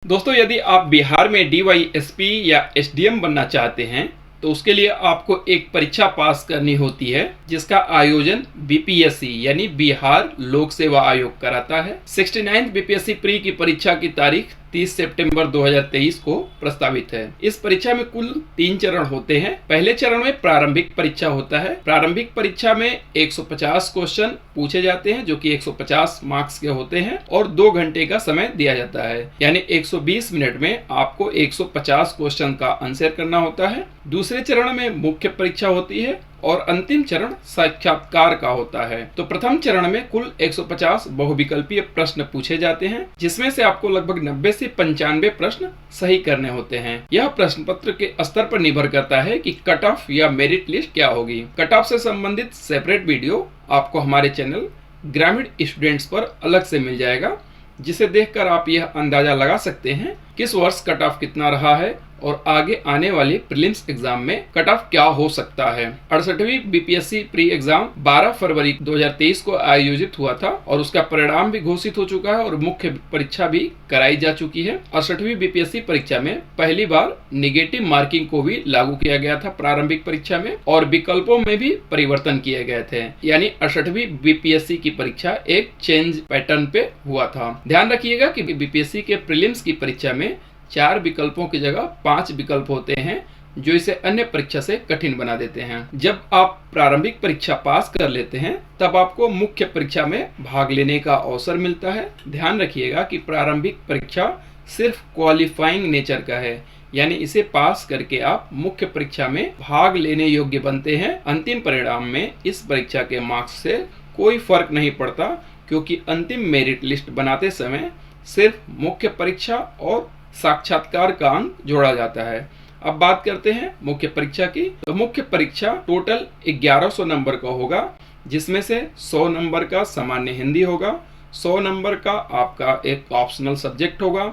दोस्तों, यदि आप बिहार में डीवाईएसपी या एसडीएम बनना चाहते हैं तो उसके लिए आपको एक परीक्षा पास करनी होती है जिसका आयोजन बीपीएससी यानी बिहार लोक सेवा आयोग कराता है। 69th बीपीएससी प्री की परीक्षा की तारीख 30 सितंबर 2023 को प्रस्तावित है। इस परीक्षा में कुल 3 चरण होते हैं। पहले चरण में प्रारंभिक परीक्षा होता है। प्रारंभिक परीक्षा में 150 क्वेश्चन पूछे जाते हैं जो कि 150 मार्क्स के होते हैं और 2 घंटे का समय दिया जाता है, यानी 120 मिनट में आपको 150 क्वेश्चन का आंसर करना होता है। दूसरे चरण में मुख्य परीक्षा होती है और अंतिम चरण साक्षात्कार का होता है। तो प्रथम चरण में कुल 150 बहुविकल्पीय प्रश्न पूछे जाते हैं जिसमें से आपको लगभग 90 से 95 प्रश्न सही करने होते हैं। यह प्रश्न पत्र के स्तर पर निर्भर करता है कि कट ऑफ या मेरिट लिस्ट क्या होगी। कट ऑफ से संबंधित सेपरेट वीडियो आपको हमारे चैनल ग्रामीण स्टूडेंट्स पर अलग से मिल जाएगा, जिसे देखकर आप यह अंदाजा लगा सकते हैं किस वर्ष कट ऑफ कितना रहा है और आगे आने वाले प्रीलिम्स एग्जाम में कट ऑफ क्या हो सकता है। 68वीं बीपीएससी प्री एग्जाम 12 फरवरी 2023 को आयोजित हुआ था और उसका परिणाम भी घोषित हो चुका है और मुख्य परीक्षा भी कराई जा चुकी है। 68वीं बीपीएससी परीक्षा में पहली बार निगेटिव मार्किंग को भी लागू किया गया था प्रारंभिक परीक्षा में और विकल्पों में भी परिवर्तन किए गए थे, यानी 68वीं बीपीएससी की परीक्षा एक चेंज पैटर्न पे हुआ था। ध्यान रखिएगा कि बीपीएससी के प्रीलिम्स की परीक्षा में 4 विकल्पों की जगह 5 विकल्प होते हैं जो इसे अन्य परीक्षा से कठिन बना देते हैं। जब आप प्रारंभिक परीक्षा पास कर लेते हैं तब आपको मुख्य परीक्षा में भाग लेने का अवसर मिलता है। ध्यान रखिएगा कि प्रारंभिक परीक्षा सिर्फ क्वालिफाइंग नेचर का है, यानी इसे पास करके आप मुख्य परीक्षा में भाग लेने योग्य बनते हैं। अंतिम परिणाम में इस परीक्षा के मार्क्स से कोई फर्क नहीं पड़ता क्योंकि अंतिम मेरिट लिस्ट बनाते समय सिर्फ मुख्य परीक्षा और साक्षात्कार का अंक जोड़ा जाता है। अब बात करते हैं मुख्य परीक्षा की। तो मुख्य परीक्षा टोटल 1100 नंबर का होगा, जिसमें से 100 नंबर का सामान्य हिंदी होगा, 100 नंबर का आपका एक ऑप्शनल सब्जेक्ट होगा,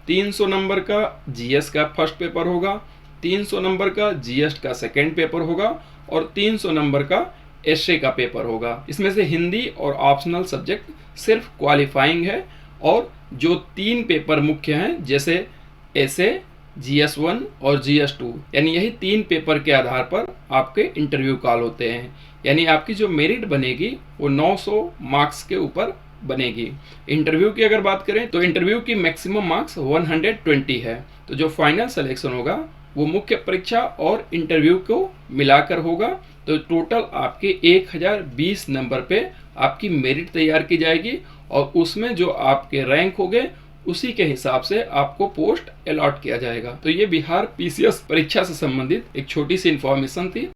300 नंबर का जीएस का फर्स्ट पेपर होगा, 300 नंबर का जीएस का सेकेंड पेपर होगा और 300 नंबर का एसए का पेपर होगा। इसमें से हिंदी और ऑप्शनल सब्जेक्ट सिर्फ क्वालिफाइंग है और जो 3 पेपर मुख्य हैं जैसे एसए, जीएस1 और जीएस2, यानी यही 3 पेपर के आधार पर आपके इंटरव्यू कॉल होते हैं, यानी आपकी जो मेरिट बनेगी वो 900 मार्क्स के ऊपर बनेगी। इंटरव्यू की अगर बात करें तो इंटरव्यू की मैक्सिमम मार्क्स 120 है। तो जो फाइनल सिलेक्शन होगा वो मुख्य परीक्षा और इंटरव्यू को मिलाकर होगा। तो टोटल आपके 1020 नंबर पे आपकी मेरिट तैयार की जाएगी और उसमें जो आपके रैंक हो गए उसी के हिसाब से आपको पोस्ट अलॉट किया जाएगा। तो ये बिहार पीसीएस परीक्षा से संबंधित एक छोटी सी इंफॉर्मेशन थी।